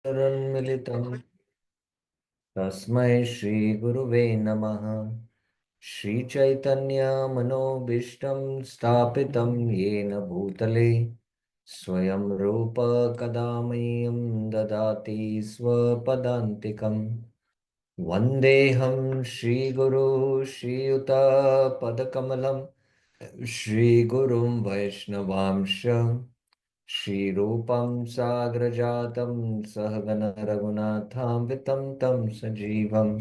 मिलितं तस्मै श्रीगुरुवे नमः। श्रीचैतन्यमनोभीष्टं स्थापितं येन भूतले स्वयं रूप कदा मह्यं ददाति स्वपदान्तिकम्। वन्देऽहं श्रीगुरु श्रीयुतपदकमलं श्रीगुरुं वैष्णवांश श्रीरूपं साग्रजातं सहगण रघुनाथान्वितं तं सजीवम्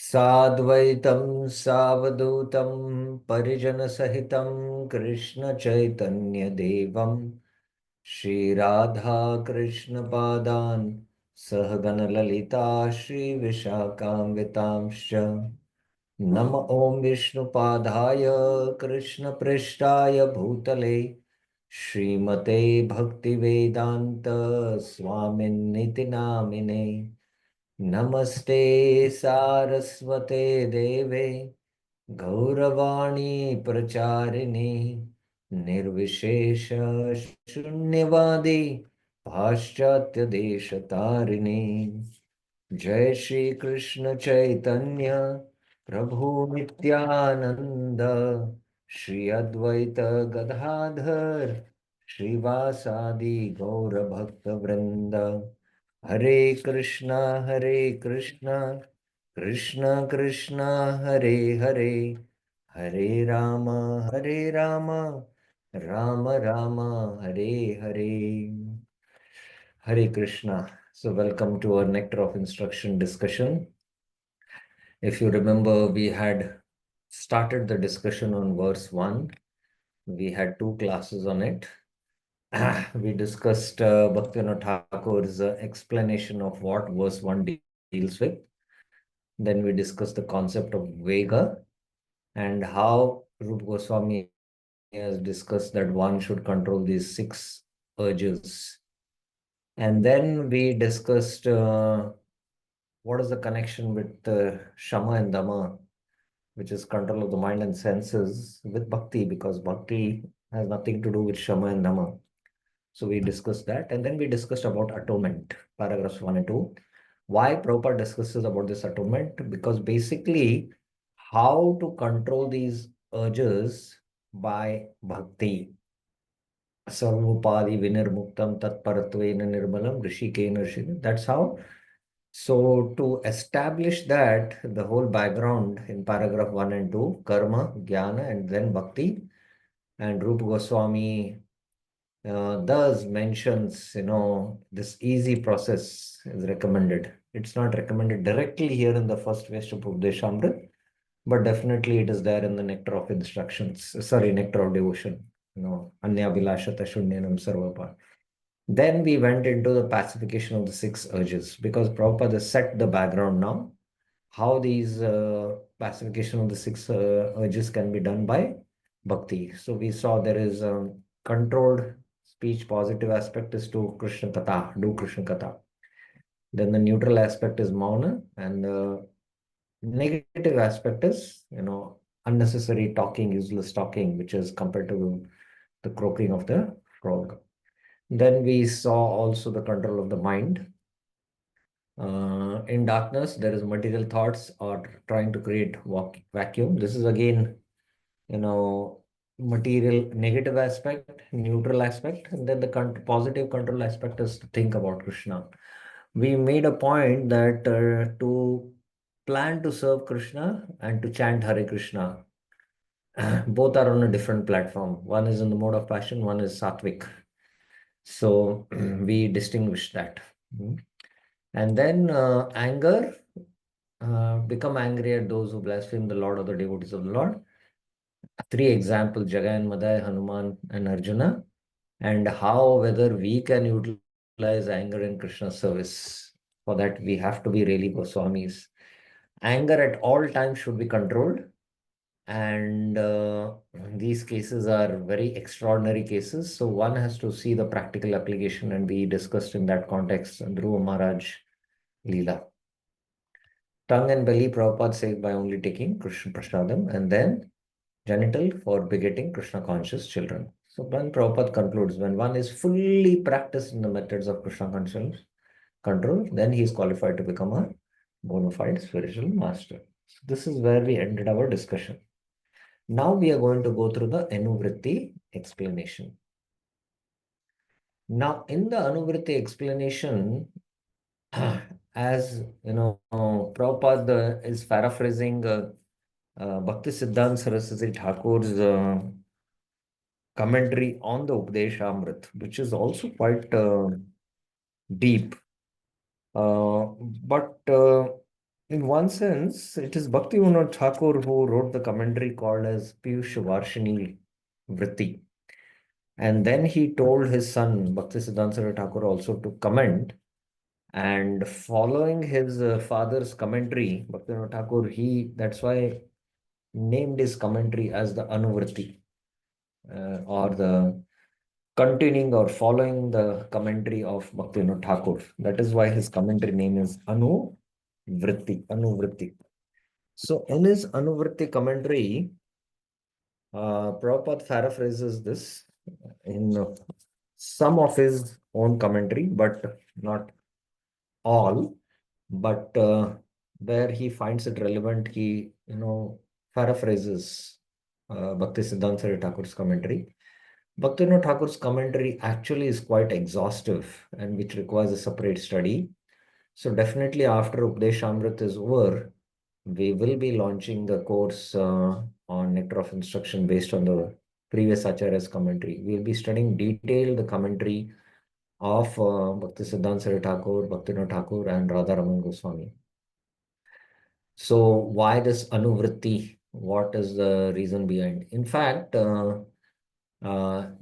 साद्वैतं सावधूतं परिजनसहितं कृष्णचैतन्यदेवं श्रीराधाकृष्णपादान् सहगणललिता श्रीविशाखान्वितांश्च नम ॐ विष्णुपादाय कृष्णपृष्ठाय भूतले श्रीमते भक्तिवेदान्त स्वामिन्निति नामिने नमस्ते सारस्वते देवे गौरवाणी प्रचारिणे निर्विशेष शून्यवादी पाश्चात्य देशतारिणे जय श्री कृष्ण चैतन्य प्रभु नित्यानंद श्री अद्वैत गदाधर श्रीवासादि गौर भक्त वृंद हरे Krishna Krishna Krishna Hare Hare Hare Ram Ram Ram Hare Hare Hare Krishna. So welcome to our Nectar of Instruction discussion. If you remember, we had started the discussion on verse 1. We had two classes on it. We discussed Bhaktivinoda Thakur's explanation of what verse 1 deals with. Then we discussed the concept of Vega and how Rupa Goswami has discussed that one should control these six urges. And then we discussed what is the connection with Shama and Dama, which is control of the mind and senses, with Bhakti, because Bhakti has nothing to do with Shama and Dama. So we discussed that. And then we discussed about atonement, paragraphs 1 and 2. Why Prabhupada discusses about this atonement? Because basically, how to control these urges by bhakti. Sarvopadi vinirmuktam tatparatvena nirmalam rishikena rishikena. That's how. So to establish that, the whole background in paragraph 1 and 2, karma, jnana, and then bhakti, and Rupa Goswami thus mentions, this easy process is recommended. It's not recommended directly here in the first verse of Updeshamrit, but definitely it is there in the Nectar of Instructions, sorry, Nectar of Devotion, Anya Vilashata Shunyanam Sarvapa. Then we went into the pacification of the six urges because Prabhupada has set the background now, how these pacification of the six urges can be done by bhakti. So we saw there is controlled speech. Positive aspect is to Krishna Katha, do Krishna Katha. Then the neutral aspect is Mauna, and the negative aspect is, unnecessary talking, useless talking, which is compared to the croaking of the frog. Then we saw also the control of the mind. In darkness, there is material thoughts or trying to create vacuum. This is again, material negative aspect, neutral aspect, and then the positive control aspect is to think about Krishna. We made a point that to plan to serve Krishna and to chant Hare Krishna, both are on a different platform. One is in the mode of passion, one is sattvic. So we distinguish that. And then anger, become angry at those who blaspheme the Lord or the devotees of the Lord. Three examples, Jagan, Madai, Hanuman, and Arjuna, and how whether we can utilize anger in Krishna's service. For that, we have to be really Goswamis. Anger at all times should be controlled. And these cases are very extraordinary cases. So one has to see the practical application, and we discussed in that context Dhruva Maharaj Leela. Tongue and belly, Prabhupada saved by only taking Krishna Prasadam, and then genital for begetting Krishna conscious children. So when Prabhupada concludes, when one is fully practiced in the methods of Krishna control, then he is qualified to become a bona fide spiritual master. So this is where we ended our discussion. Now we are going to go through the Anuvritti explanation. Now, in the Anuvritti explanation, as you know, Prabhupada is paraphrasing Bhakti Siddhanta Saraswati Thakur's commentary on the Updeshamrit, which is also quite deep. But in one sense, it is Bhakti Vinod Thakur who wrote the commentary called as Piyush Varshini Vritti. And then he told his son, Bhakti Siddhanta Thakur, also to comment. And following his father's commentary, Bhakti Vinod Thakur, that's why named his commentary as the Anuvritti, or the continuing or following the commentary of Bhaktivinoda Thakur. That is why his commentary name is Anuvritti. So in his Anuvritti commentary, Prabhupada paraphrases this in some of his own commentary, but not all. But where he finds it relevant, he paraphrases Bhakti Siddhanta Saraswati Thakur's commentary. Bhaktivinoda Thakur's commentary actually is quite exhaustive and which requires a separate study. So definitely after Updeshamrit is over, we will be launching the course on Nectar of Instruction based on the previous Acharya's commentary. We'll be studying detailed the commentary of Bhakti Siddhanta Saraswati Thakur, Bhaktivinoda Thakur and Radharaman Goswami. So why this Anuvritti? What is the reason behind? In fact,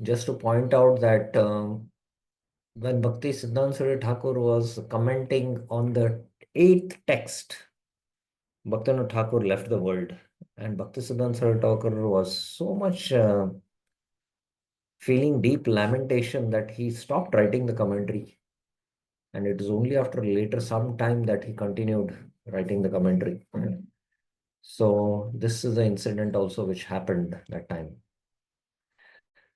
just to point out that when Bhakti Siddhanta Saraswati Thakur was commenting on the eighth text, Bhaktivinoda Thakur left the world, and Bhakti Siddhanta Saraswati Thakur was so much feeling deep lamentation that he stopped writing the commentary, and it is only after later some time that he continued writing the commentary. So this is the incident also which happened that time.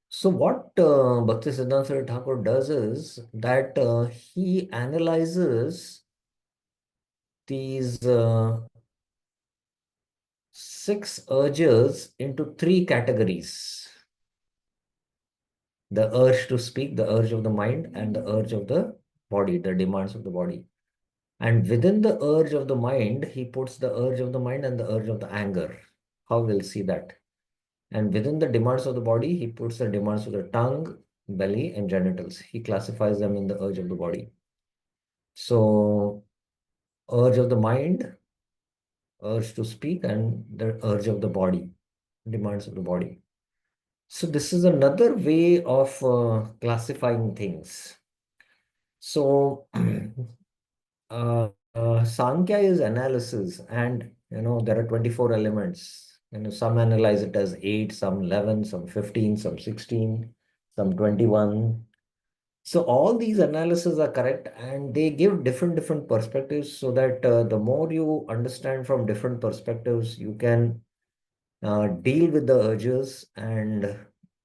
So what Bhakti Siddhanta Saraswati Thakur does is that he analyzes these six urges into three categories: the urge to speak, the urge of the mind, and the urge of the body, the demands of the body. And within the urge of the mind, he puts the urge of the mind and the urge of the anger. How we'll see that. And within the demands of the body, he puts the demands of the tongue, belly, and genitals. He classifies them in the urge of the body. So, urge of the mind, urge to speak, and the urge of the body, demands of the body. So, this is another way of classifying things. So, Sankhya is analysis, and there are 24 elements. Some analyze it as 8, some 11, some 15, some 16, some 21. So all these analyses are correct, and they give different perspectives, so that the more you understand from different perspectives, you can deal with the urges and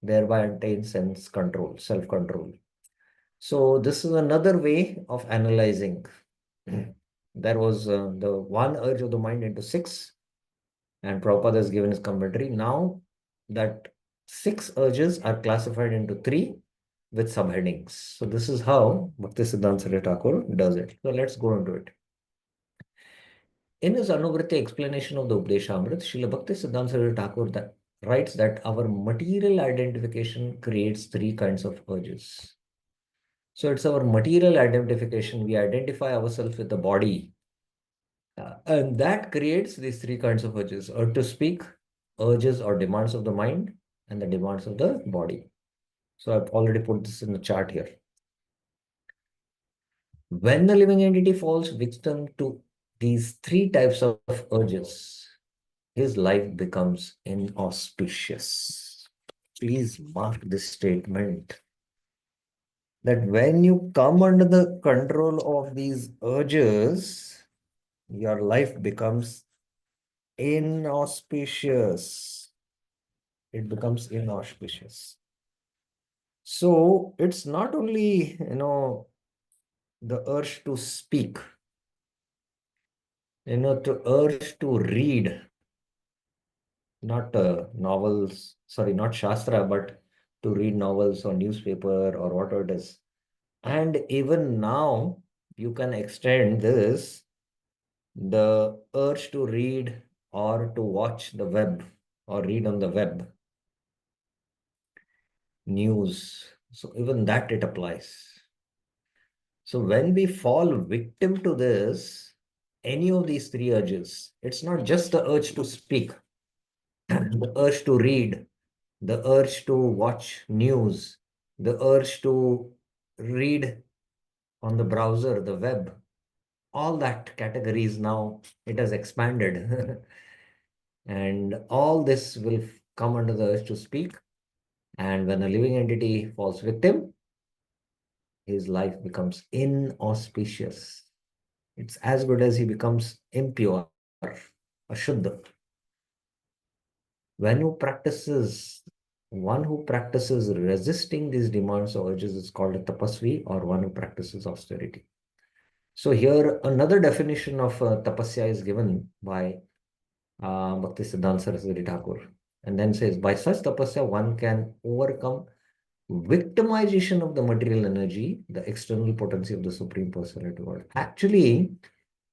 thereby attain sense control, self-control. So this is another way of analyzing. There was the one urge of the mind into six, and Prabhupada has given his commentary. Now that six urges are classified into three with subheadings. So this is how Bhakti Siddhanta Saraswati Thakur does it. So let's go into it. In his Anuvritti explanation of the Updeshamrit, Srila Bhakti Siddhanta Saraswati Thakur writes that our material identification creates three kinds of urges. So it's our material identification. We identify ourselves with the body. And that creates these three kinds of urges: urge to speak, urges or demands of the mind, and the demands of the body. So I've already put this in the chart here. When the living entity falls victim to these three types of urges, his life becomes inauspicious. Please mark this statement, that when you come under the control of these urges, your life becomes inauspicious. It becomes inauspicious. So it's not only, the urge to speak, to urge to read, not novels, sorry, not Shastra, but to read novels or newspaper or whatever it is. And even now, you can extend this, the urge to read or to watch the web or read on the web news. So even that it applies. So when we fall victim to this, any of these three urges, it's not just the urge to speak, the urge to read, the urge to watch news, the urge to read on the browser, the web, all that categories now it has expanded. And all this will come under the urge to speak. And when a living entity falls victim, his life becomes inauspicious. It's as good as he becomes impure, ashuddha. When who practices, one who practices resisting these demands or urges is called a tapasvi, or one who practices austerity. So here another definition of tapasya is given by Bhakti Siddhanta Saraswati Thakur, and then says, by such tapasya one can overcome victimization of the material energy, the external potency of the Supreme Personality of God. Actually,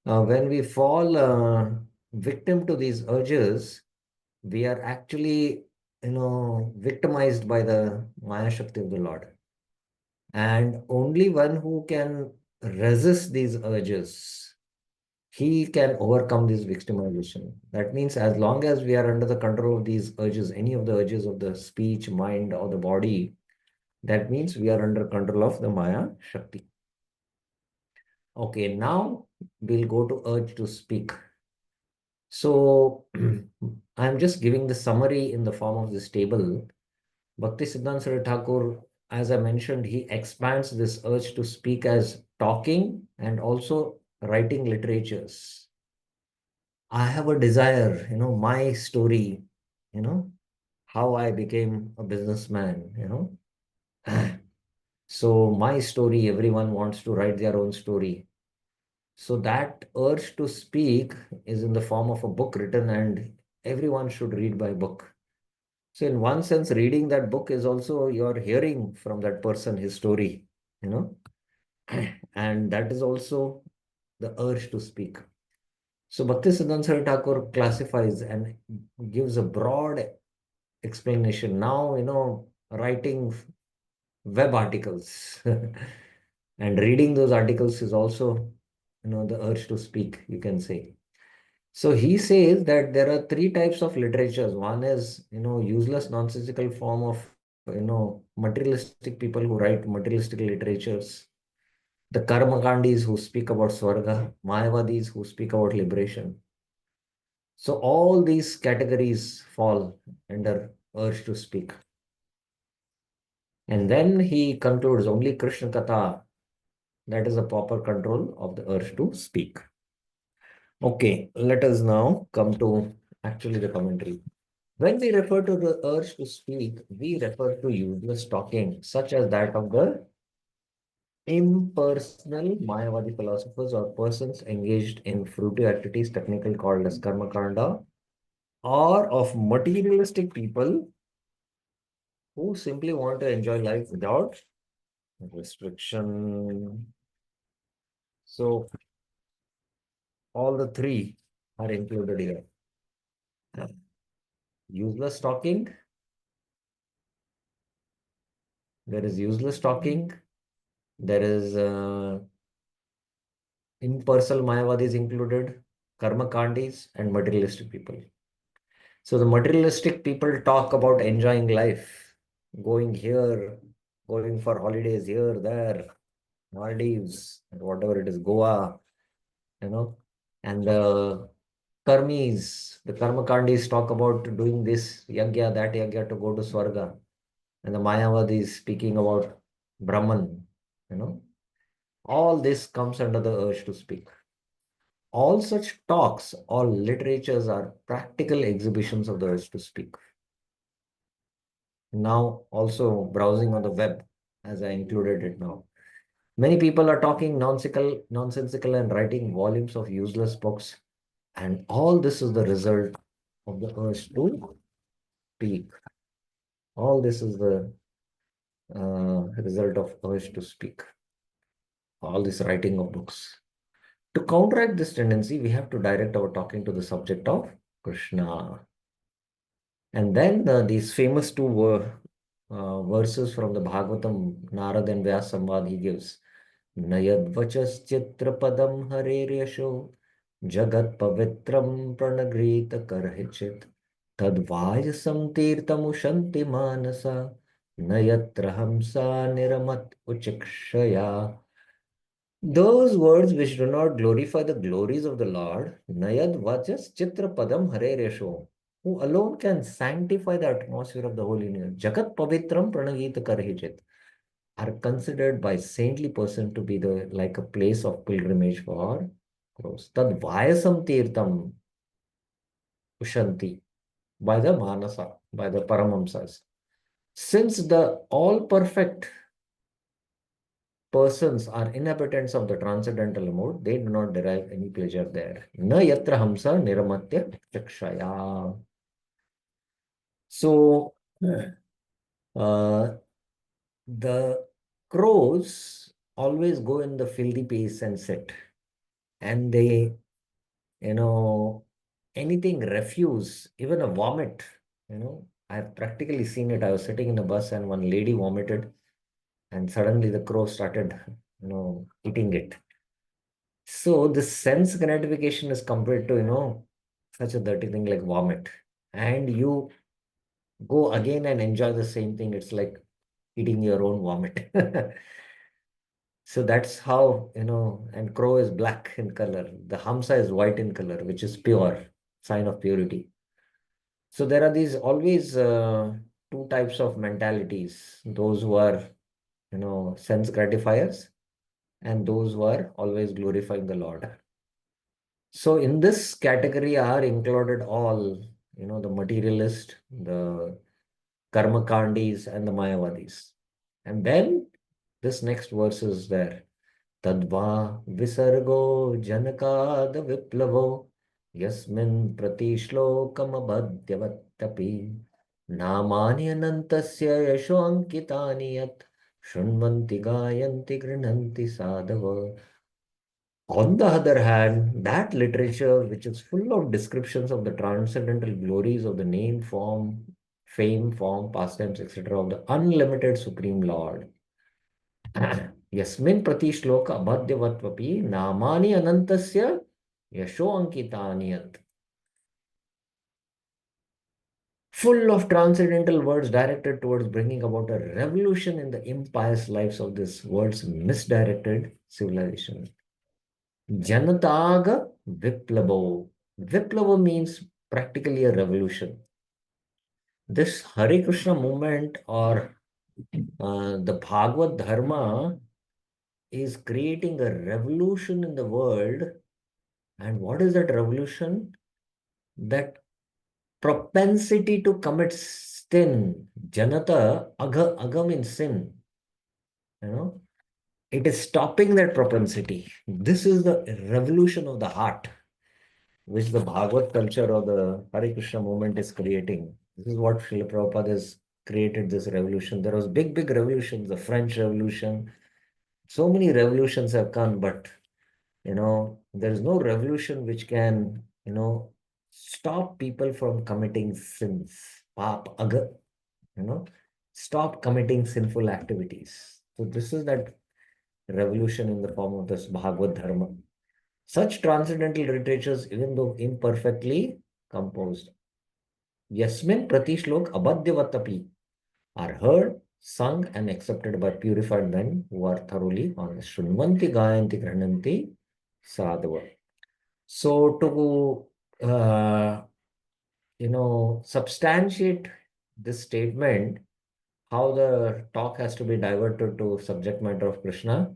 when we fall victim to these urges, we are actually, victimized by the Maya Shakti of the Lord. And only one who can resist these urges, he can overcome this victimization. That means as long as we are under the control of these urges, any of the urges of the speech, mind, or the body, that means we are under control of the Maya Shakti. Okay, now we'll go to urge to speak. So I'm just giving the summary in the form of this table. Bhakti Siddhanta Saraswati Thakur, as I mentioned, he expands this urge to speak as talking and also writing literatures. I have a desire, my story, you know, how I became a businessman. So my story, everyone wants to write their own story. So that urge to speak is in the form of a book written, and everyone should read by book. So in one sense, reading that book is also you're hearing from that person his story, you know, and that is also the urge to speak. So Bhakti Siddhanta Saraswati Thakur classifies and gives a broad explanation. Now, writing web articles and reading those articles is also, the urge to speak, you can say. So he says that there are three types of literatures. One is, useless, nonsensical form of, materialistic people who write materialistic literatures. The Karmakandis who speak about Swarga, Mayavadis who speak about liberation. So all these categories fall under urge to speak. And then he concludes only Krishna Katha, that is a proper control of the urge to speak. Okay, let us now come to actually the commentary. When we refer to the urge to speak, we refer to useless talking, such as that of the impersonal Mayavadi philosophers or persons engaged in fruitive activities, technically called as karma kanda, or of materialistic people who simply want to enjoy life without restriction. So all the three are included here. Useless talking, there is useless talking, there is impersonal Mayavadis included, karma kandis, and materialistic people. So the materialistic people talk about enjoying life, going here, going for holidays here, there, Maldives, and whatever it is, Goa, you know. And the karmis, the karmakandis talk about doing this yagya, that yagya to go to Swarga. And the Mayavadis speaking about Brahman, you know. All this comes under the urge to speak. All such talks or literatures are practical exhibitions of the urge to speak. now also browsing on the web, as I included it now. Many people are talking nonsensical and writing volumes of useless books. And all this is the result of the urge to speak. All this is the result of urge to speak. All this writing of books. To counteract this tendency, we have to direct our talking to the subject of Krishna. And then these famous two verses from the Bhagavatam, Narad and Vyas Samvad, he gives. Nayadvachaschitrapadam hareryasho jagat pavitram pranagreeta karhichit tadvayasam tirtamushanti manasa nayatra hamsa niramat uchikshaya. Those words which do not glorify the glories of the Lord, Nayad Vajas Chitra Padam Hare Resho, who alone can sanctify the atmosphere of the holy name, Jagat Pavitram Pranagita Karhijit, are considered by saintly person to be the like a place of pilgrimage for crows. Tad Vayasam Tirtam Ushanti, by the Manasa, by the Paramamsas. Since the all perfect persons are inhabitants of the transcendental mode, they do not derive any pleasure there. Na yatra hamsa niramatya chakshaya. So, uh, the crows always go in the filthy pace and sit. And they, you know, anything refuse, even a vomit, I've practically seen it. I was sitting in a bus and one lady vomited and suddenly the crow started, eating it. So the sense gratification is compared to, such a dirty thing like vomit. And you go again and enjoy the same thing. It's like eating your own vomit. So that's how, and crow is black in color. The hamsa is white in color, which is pure, sign of purity. So there are these always two types of mentalities. Those who are, sense gratifiers and those who are always glorifying the Lord. So in this category are included all, the materialist, the karma kandis, and the mayavadis. And then this next verse is there. Tadva visargo janakad viplavo yasmin pratishlokam abhadyavattapi namani anantasya yasho ankitani yat shunvanti gayanti grinanti sadhava. On the other hand, that literature, which is full of descriptions of the transcendental glories of the name, form, fame, form, pastimes, etc., of the unlimited Supreme Lord. Yasmin prati shloka abhadyavatvapi namani anantasya yasho ankitaniyat. Full of transcendental words directed towards bringing about a revolution in the impious lives of this world's misdirected civilization. Janataga Viplavo. Viplavo means practically a revolution. This Hare Krishna movement or the Bhagavad Dharma is creating a revolution in the world. And what is that revolution? That propensity to commit sin. Janata, aga means sin. It is stopping that propensity. This is the revolution of the heart, which the Bhagavad culture or the Hare Krishna movement is creating. This is what Srila Prabhupada has created, this revolution. There was big, big revolutions, the French Revolution. So many revolutions have come, but, there is no revolution which can, stop people from committing sins. Pap, aga, you know, stop committing sinful activities. So this is that revolution in the form of this Bhagavad Dharma. Such transcendental literatures, even though imperfectly composed, Yasmin Pratishlok Abhadyavatapi, are heard, sung, and accepted by purified men who are thoroughly honest. Shunvanti Gayanti Grananti Sadhava. So to substantiate this statement, how the talk has to be diverted to subject matter of Krishna.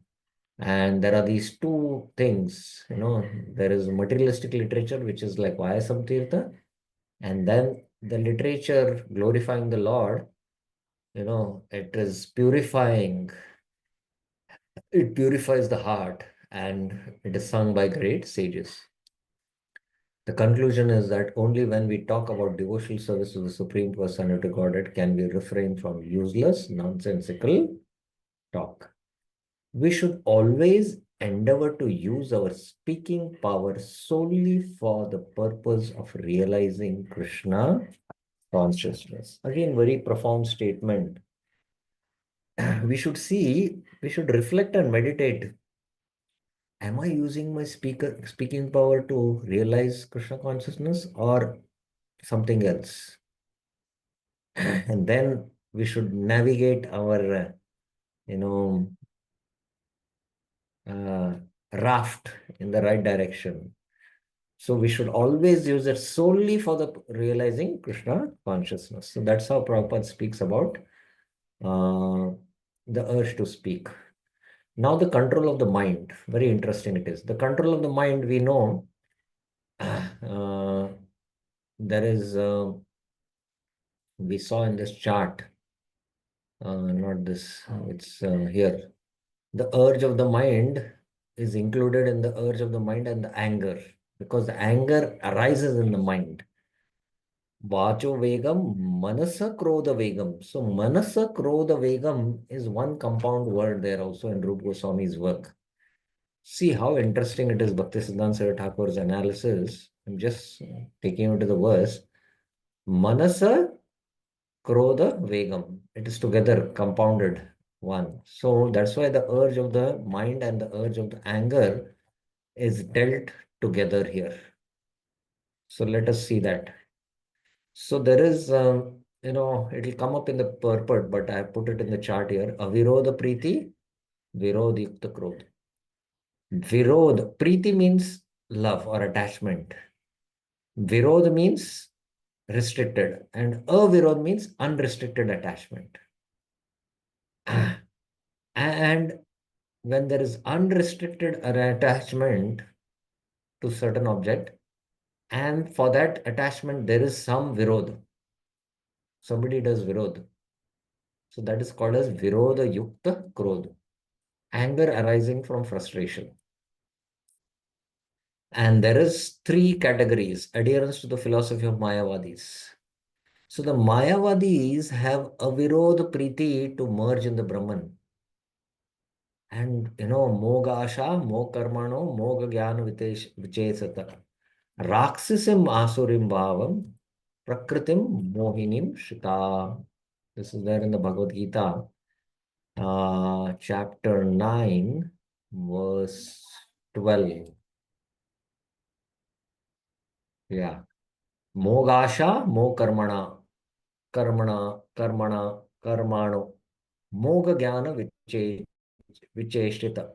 And there are these two things, there is materialistic literature, which is like Vayasam Tirtha, and then the literature glorifying the Lord, It is purifying. It purifies the heart, and it is sung by great sages. The conclusion is that only when we talk about devotional service to the Supreme Personality Godhead can we refrain from useless, nonsensical talk. We should always endeavor to use our speaking power solely for the purpose of realizing Krishna consciousness. Again, very profound statement. We should reflect and meditate. Am I using my speaking power to realize Krishna consciousness or something else? And then we should navigate our, you know, uh, raft in the right direction. So we should always use it solely for the realizing Krishna consciousness. So that's how Prabhupada speaks about uh, the urge to speak. Now the control of the mind. Very interesting it is. The control of the mind, we know there is, we saw in this chart, not this, it's here. The urge of the mind is included in the urge of the mind and the anger, because the anger arises in the mind. Vacho Vegam, Manasa Krodha Vegam. So Manasa Krodha Vegam is one compound word there also in Rupa Goswami's work. See how interesting it is, Bhaktisiddhanta Saraswati Thakur's analysis. I'm just taking you to the verse. Manasa Krodha Vegam. It is together compounded one. So that's why the urge of the mind and the urge of the anger is dealt together here. So let us see that. So there is, it'll come up in the purport, but I have put it in the chart here. Avirodha Priti, Virodh Yukta Krodh. Virodh, Priti means love or attachment. Virodh means restricted, and avirodh means unrestricted attachment. And when there is unrestricted attachment to certain object, and for that attachment there is some virodh. Somebody does virodh. So that is called as virodha yukta krodh. Anger arising from frustration. And there is three categories: adherence to the philosophy of Mayavadis. So the Mayavadis have avirodh priti to merge in the Brahman. And moga asha, moga karmano, moga jnana vichesata. Raksisim asurim bhavam, prakritim mohinim shita. This is there in the Bhagavad Gita, chapter 9, verse 12. Yeah. Mogasha, mo karmana, karmana, karmana, karmano, moga jnana vicheshtita.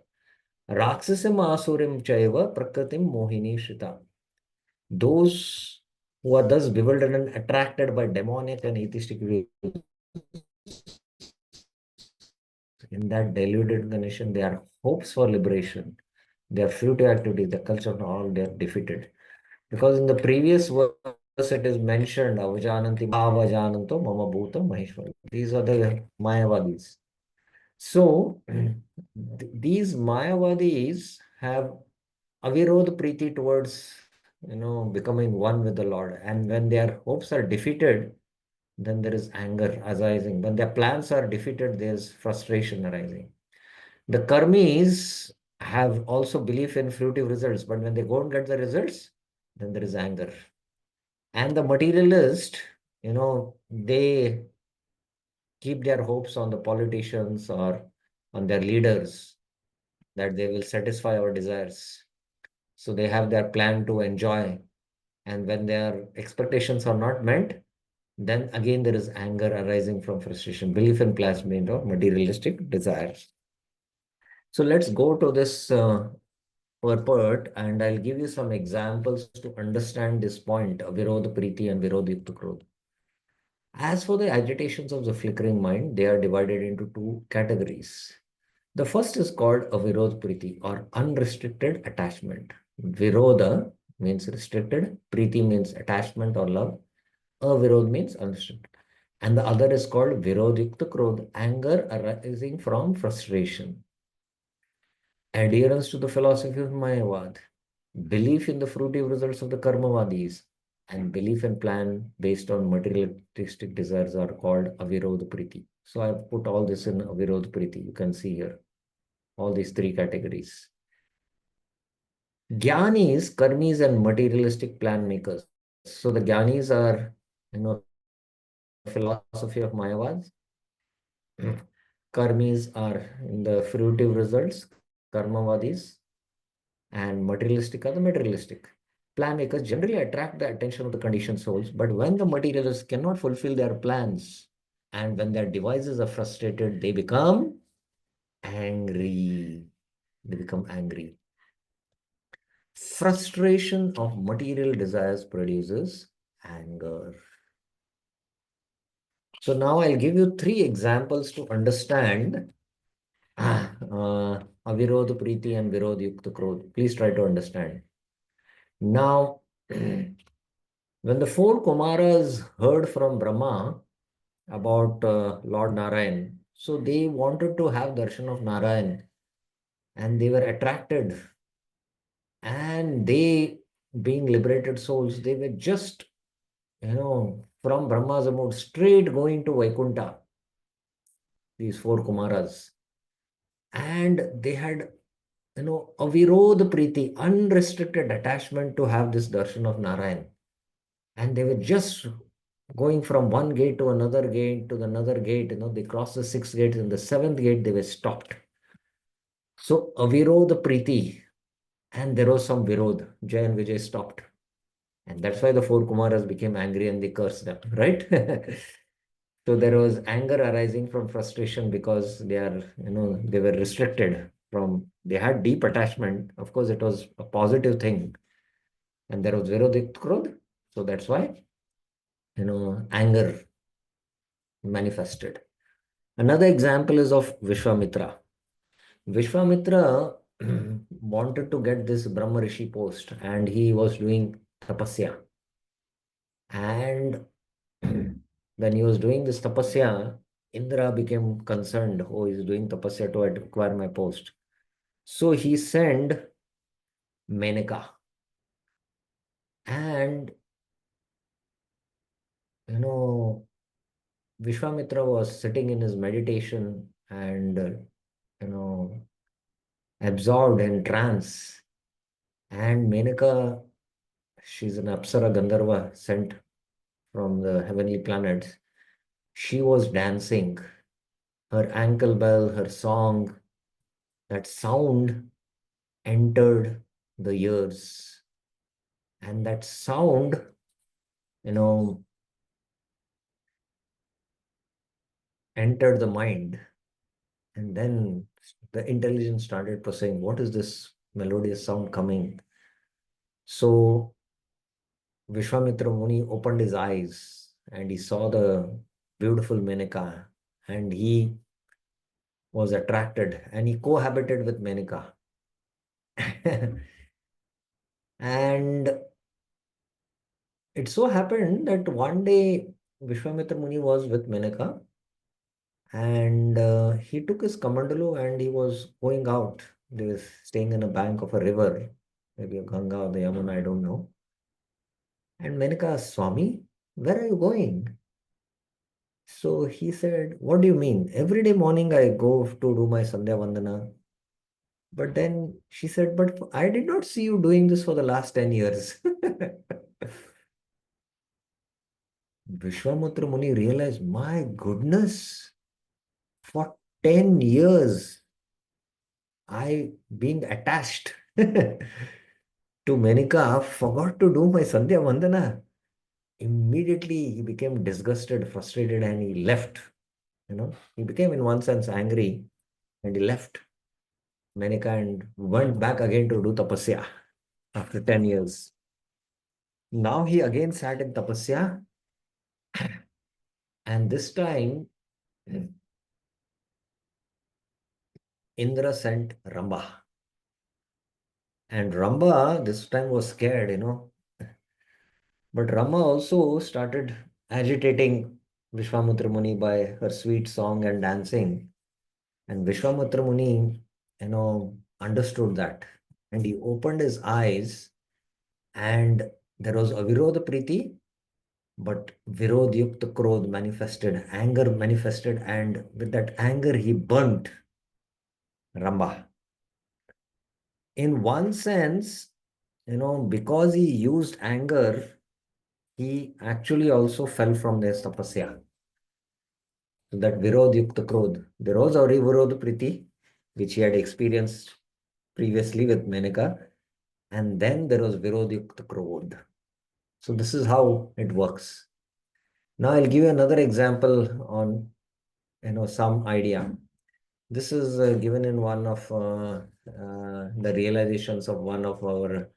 Raksasim asurim chaiva prakritim mohini shita. Those who are thus bewildered and attracted by demonic and atheistic views, in that deluded condition, they are hopes for liberation. Their fruitive activities, the culture and all, they are defeated. Because in the previous verse, it is mentioned, Avajananti Bhavajananto Mama Bhuta Maheshwara. These are the Mayavadis. So, these Mayavadis have avirodh priti towards, becoming one with the Lord. And when their hopes are defeated, then there is anger arising. When their plans are defeated, there's frustration arising. The karmis have also belief in fruitive results, but when they don't get the results, then there is anger. And the materialist, they keep their hopes on the politicians or on their leaders that they will satisfy our desires. So they have their plan to enjoy. And when their expectations are not met, then again there is anger arising from frustration, belief in plasmid or materialistic desires. So let's go to this purport, and I'll give you some examples to understand this point, Virodha Priti and Virodha Yukta Krodha. As for the agitations of the flickering mind, they are divided into two categories. The first is called Avirodha Priti or unrestricted attachment. Virodha means restricted, Priti means attachment or love, Avirodha means unrestricted. And the other is called Virodhikta Krodh, anger arising from frustration, adherence to the philosophy of Mayavad, belief in the fruitive results of the Karmavadis, and belief and plan based on materialistic desires are called Avirodh Priti. So I've put all this in Avirodh Priti. You can see here all these three categories. Jnanis, karmis, and materialistic plan makers. So the Jnanis are, philosophy of Mayavad. Karmis are in the fruitive results, Karmavadis, and materialistic are the materialistic. Plan makers generally attract the attention of the conditioned souls, but when the materialists cannot fulfill their plans and when their devices are frustrated, they become angry. They become angry. Frustration of material desires produces anger. So now I'll give you three examples to understand Avirodh Priti and Virodh Yukta Krodh. Please try to understand. Now, when the four Kumaras heard from Brahma about Lord Narayan, so they wanted to have darshan of Narayan and they were attracted. And they, being liberated souls, they were just, from Brahma's abode straight going to Vaikuntha, these four Kumaras. And they had, avirodh priti, unrestricted attachment to have this darshan of Narayan. And they were just going from one gate to another gate to another gate. They crossed the sixth gate. In the seventh gate, they were stopped. So avirodh priti, and there was some virod. Jay and Vijay stopped. And that's why the four Kumaras became angry and they cursed them, right? So there was anger arising from frustration because they were restricted from, they had deep attachment. Of course, it was a positive thing. And there was Virodhik Krodh. So that's why, anger manifested. Another example is of Vishwamitra. Vishwamitra wanted to get this Brahma Rishi post and he was doing tapasya. And when he was doing this tapasya, Indra became concerned. Oh, he's doing tapasya to acquire my post. So he sent Menaka. And, you know, Vishwamitra was sitting in his meditation and, absorbed in trance. And Menaka, she's an Apsara Gandharva sent from the heavenly planets. She was dancing. Her ankle bell, her song, that sound entered the ears. And that sound, you know, entered the mind. And then the intelligence started saying, what is this melodious sound coming? So Vishwamitra Muni opened his eyes and he saw the beautiful Menaka and he was attracted and he cohabited with Menaka. And it so happened that one day Vishwamitra Muni was with Menaka and he took his kamandalu and he was going out. They were staying in a bank of a river, maybe a Ganga or the Yamuna, I don't know. And Menaka asked, Swami, where are you going? So he said, what do you mean? Every day morning I go to do my Sandhya Vandana. But then she said, but I did not see you doing this for the last 10 years. Vishwamitra Muni realized, my goodness, for 10 years, I being attached to Menika forgot to do my Sandhya Vandana. Immediately he became disgusted, frustrated, and he left. He became in one sense angry and he left Menika and went back again to do tapasya after 10 years. Now he again sat in tapasya and this time Indra sent Ramba. And Ramba this time was scared. But Rama also started agitating Vishwamutra Muni by her sweet song and dancing. And Vishwamutra Muni, understood that. And he opened his eyes, and there was Avirodha Priti, but Virod Yukta Krodh manifested, anger manifested, and with that anger he burnt Ramba. In one sense, because he used anger, he actually also fell from their tapasya. So that Virod Yukta Krodh. There was already Virod Priti, which he had experienced previously with Menaka, and then there was Virod Yukta Krodh. So this is how it works. Now I'll give you another example on some idea. This is given in one of the realizations of one of our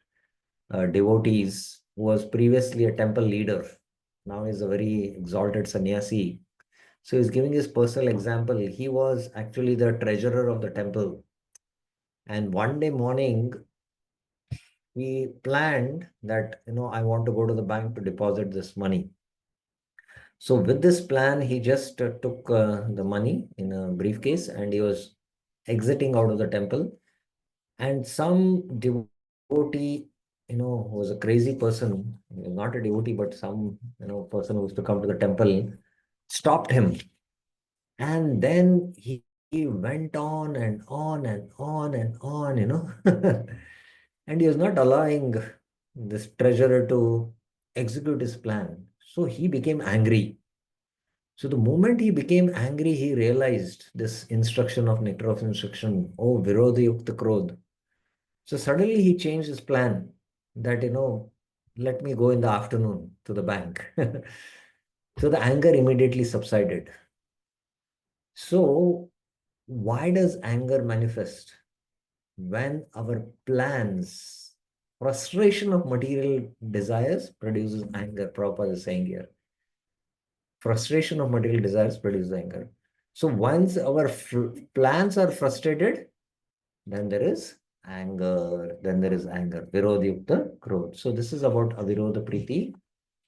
devotees who was previously a temple leader. Now he's a very exalted sannyasi. So he's giving his personal example. He was actually the treasurer of the temple. And one day morning, he planned that, I want to go to the bank to deposit this money. So with this plan, he just took the money in a briefcase and he was exiting out of the temple. And some devotee, who was a crazy person, not a devotee, but some, person who was to come to the temple, stopped him. And then he went on and on and on and on. And he was not allowing this treasurer to execute his plan. So he became angry. So the moment he became angry, he realized this instruction of Nectar of instruction, oh, Virodhi Yukta Krodh. So suddenly he changed his plan that, let me go in the afternoon to the bank. So the anger immediately subsided. So why does anger manifest? When our plans, frustration of material desires produces anger. Prabhupada is saying here. Frustration of material desires produces anger. So once our plans are frustrated, then there is anger. Then there is anger. Virodhyukta Krodh. So this is about Avirodha Priti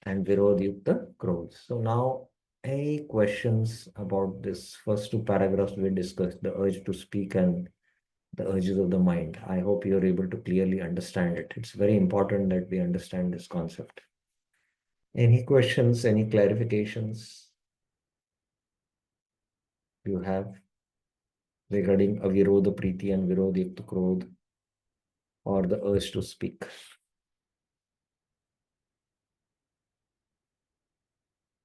and Virodhyukta Krodh. So now any questions about this first two paragraphs we discussed, the urge to speak and the urges of the mind. I hope you're able to clearly understand it. It's very important that we understand this concept. Any questions, any clarifications you have regarding Avirodha Priti and Virodhyukta Krodh or the urge to speak?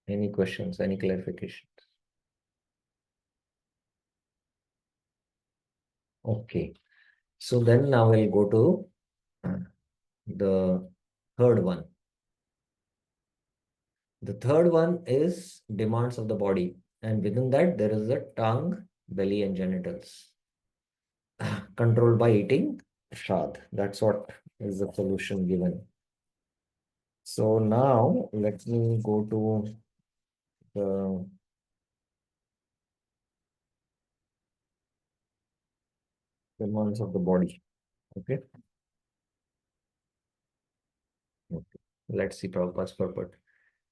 Any questions, any clarifications? Okay. So then now we'll go to the third one. The third one is demands of the body. And within that, there is the tongue, belly, and genitals. Controlled by eating shad. That's what is the solution given. So now let me go to the demands of the body. Okay. Okay. Let's see Prabhupada's purport.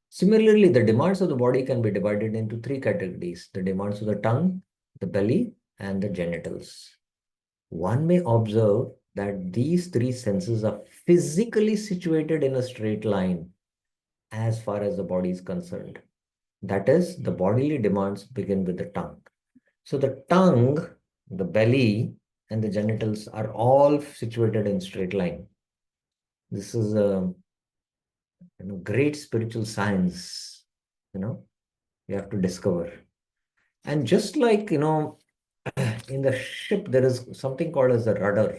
Similarly, the demands of the body can be divided into three categories: the demands of the tongue, the belly, and the genitals. One may observe that these three senses are physically situated in a straight line as far as the body is concerned. That is, the bodily demands begin with the tongue. So the tongue, the belly, and the genitals are all situated in straight line. This is a great spiritual science, you have to discover. And just like, in the ship, there is something called as the rudder.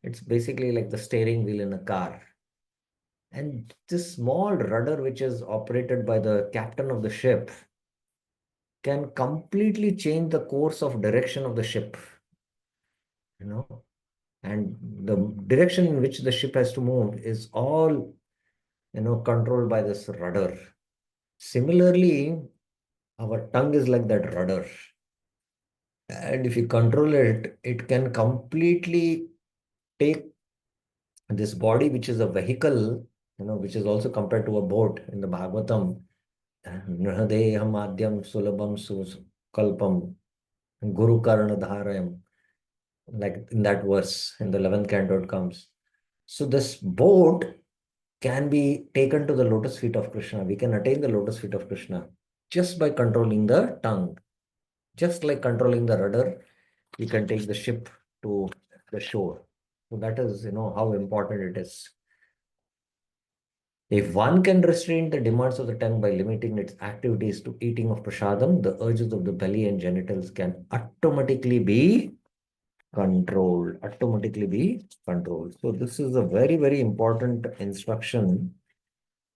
It's basically like the steering wheel in a car. And this small rudder, which is operated by the captain of the ship, can completely change the course of direction of the ship, and the direction in which the ship has to move is all, controlled by this rudder. Similarly, our tongue is like that rudder. And if you control it, it can completely take this body, which is a vehicle, which is also compared to a boat in the Bhagavatam. Nradeham Madhyam Sulabam Kalpam Guru Karna Dharayam, like in that verse in the 11th canto it comes. So this boat can be taken to the lotus feet of Krishna. We can attain the lotus feet of Krishna just by controlling the tongue. Just like controlling the rudder, we can take the ship to the shore. So that is, how important it is. If one can restrain the demands of the tongue by limiting its activities to eating of prasadam, the urges of the belly and genitals can automatically be controlled. Automatically be controlled. So this is a very, very important instruction.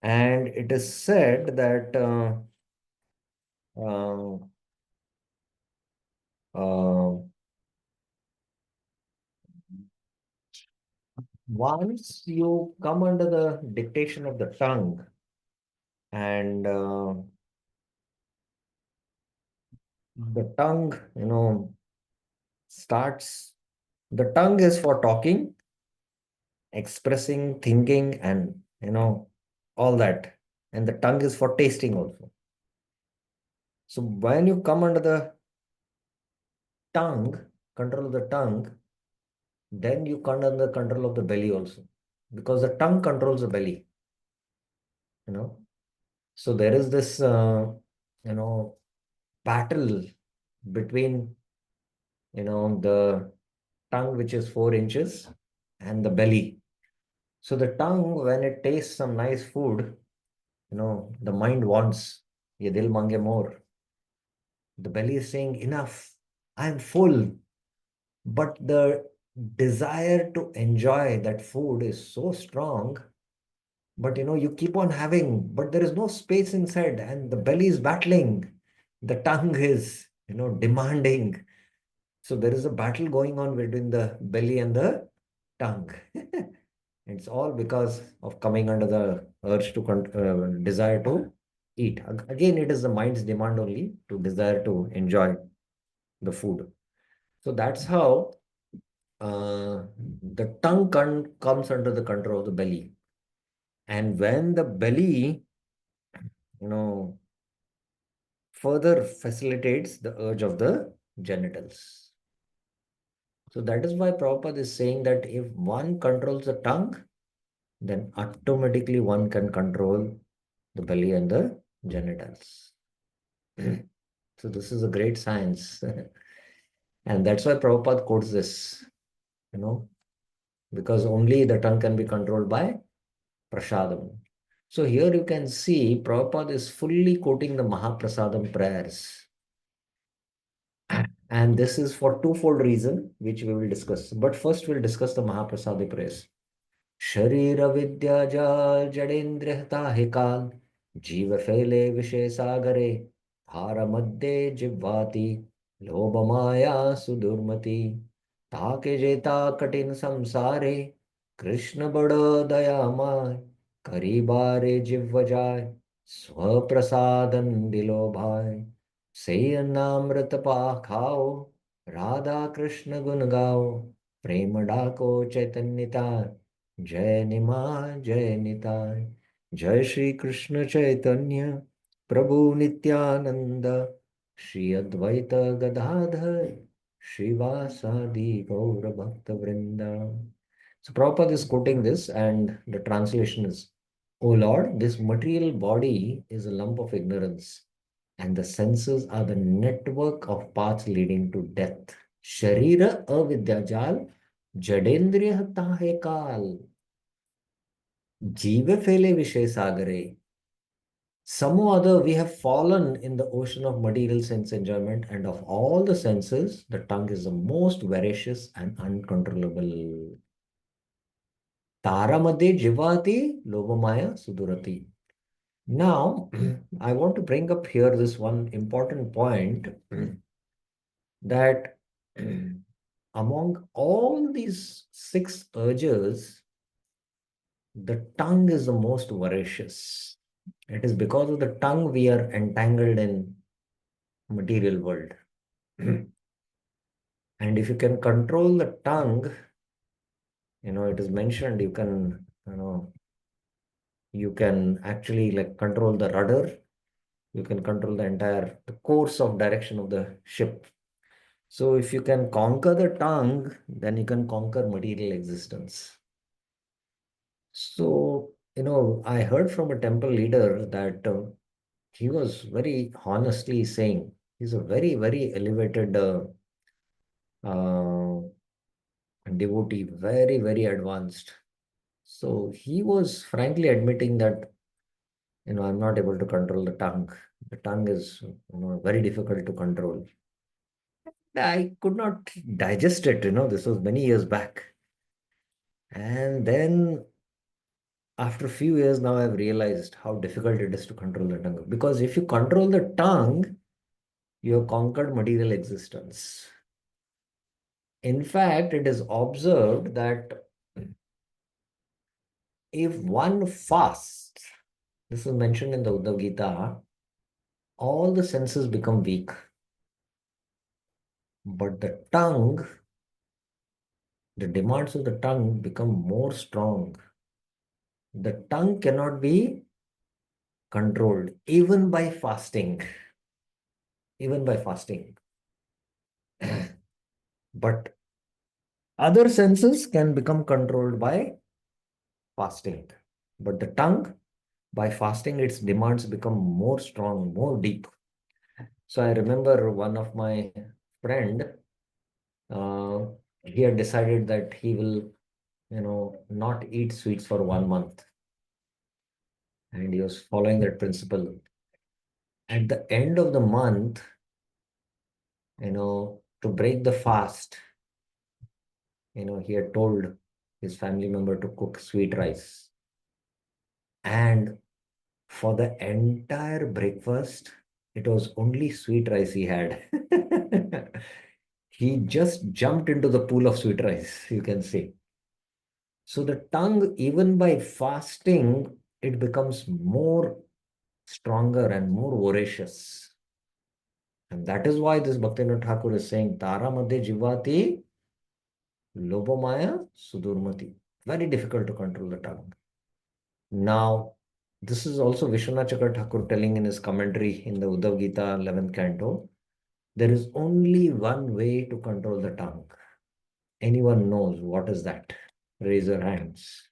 And it is said that uh, uh, once you come under the dictation of the tongue, and the tongue, starts, the tongue is for talking, expressing, thinking, and, all that. And the tongue is for tasting also. So when you come under the tongue, control of the tongue, then you come under the control of the belly also. Because the tongue controls the belly, you know. So there is this, you know, battle between, the tongue, which is 4 inches, and the belly. So the tongue, when it tastes some nice food, the mind wants, ye dil mange more. The belly is saying, enough, I'm full. But the desire to enjoy that food is so strong. But you keep on having, but there is no space inside, and the belly is battling. The tongue is, demanding. So there is a battle going on between the belly and the tongue. It's all because of coming under the urge to desire to eat. Again, it is the mind's demand only to desire to enjoy the food. So that's how the tongue comes under the control of the belly. And when the belly, you know, further facilitates the urge of the genitals. So that is why Prabhupada is saying that if one controls the tongue, then automatically one can control the belly and the genitals. So this is a great science. And that's why Prabhupada quotes this, you know, because only the tongue can be controlled by prasadam. So here you can see Prabhupada is fully quoting the Mahaprasadam prayers. And this is for twofold reason, which we will discuss. But first we'll discuss the Mahaprasadi prayers. शरीर विद्या जाल जडेन्द्र ताहि काल जीव फैले विषय सागरे धार मध्य जिह्वाति लोभ माया सुदुर्मति ताके जेता कठिन संसारे कृष्ण बड़ दयामय करी बारे जिह्व जाय स्वप्रसादन दिलो भाय से अन्नामृत पा खाओ राधा कृष्ण गुण गाओ प्रेम डाको चैतन्यता जय निमाय जय निताय जय श्री कृष्ण चैतन्य प्रभु नित्यानंद श्री अद्वैत गदाधर श्रीवासादि गौर भक्त वृंदा. So Prabhupada is quoting this, and the translation is, O Lord, this material body is a lump of ignorance, and the senses are the network of paths leading to death. Sharira avidyajal jadendriya tahe kal. Jiva fele vishay sagare. Somehow or other, we have fallen in the ocean of material sense enjoyment, and of all the senses, the tongue is the most voracious and uncontrollable. Taramade jivati lobamaya sudurati. Now, I want to bring up here this one important point that among all these 6 urges, the tongue is the most voracious. It is because of the tongue we are entangled in material world. And if you can control the tongue, it is mentioned you can actually like control the rudder, You can control the course of direction of the ship. So if you can conquer the tongue, then you can conquer material existence. So, I heard from a temple leader that he was very honestly saying he's a very, very elevated uh, devotee, very, very advanced. So he was frankly admitting that, I'm not able to control the tongue. The tongue is, very difficult to control. I could not digest it, this was many years back. And then after a few years now, I've realized how difficult it is to control the tongue. Because if you control the tongue, you have conquered material existence. In fact, it is observed that if one fasts, this is mentioned in the Uddhav Gita, all the senses become weak. But the tongue, the demands of the tongue become more strong. The tongue cannot be controlled even by fasting. Even by fasting. But other senses can become controlled by fasting. But the tongue, by fasting, its demands become more strong, more deep. So I remember one of my friend, uh, he had decided that he will, not eat sweets for 1 month. And he was following that principle. At the end of the month, to break the fast, he had told his family member to cook sweet rice. And for the entire breakfast, it was only sweet rice he had. He just jumped into the pool of sweet rice, you can say. So the tongue, even by fasting, it becomes more stronger and more voracious. And that is why this Bhaktivinoda Thakur is saying, Tara Madhya Jivati Lobomaya Sudurmati. Very difficult to control the tongue. Now, this is also Vishwanath Chakra Thakur telling in his commentary in the Uddhav Gita 11th canto. There is only one way to control the tongue. Anyone knows what is that? Raise your hands.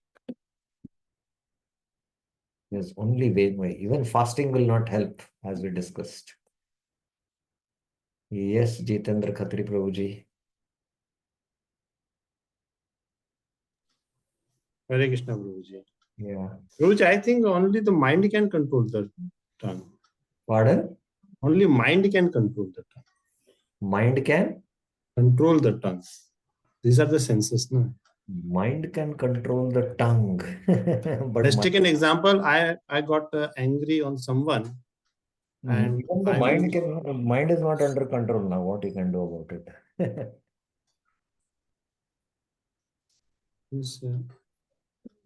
There's only one way. Even fasting will not help, as we discussed. Yes, Jitendra Khatri Prabhuji. Hare Krishna, Prabhuji. Yeah. Prabhuji, I think only the mind can control the tongue. Pardon? Only mind can control the tongue. Mind can? Control the tongue. These are the senses, no? Mind can control the tongue. But Let's take an example. I got angry on someone, and even the I will. Mind is not under control now. What you can do about it?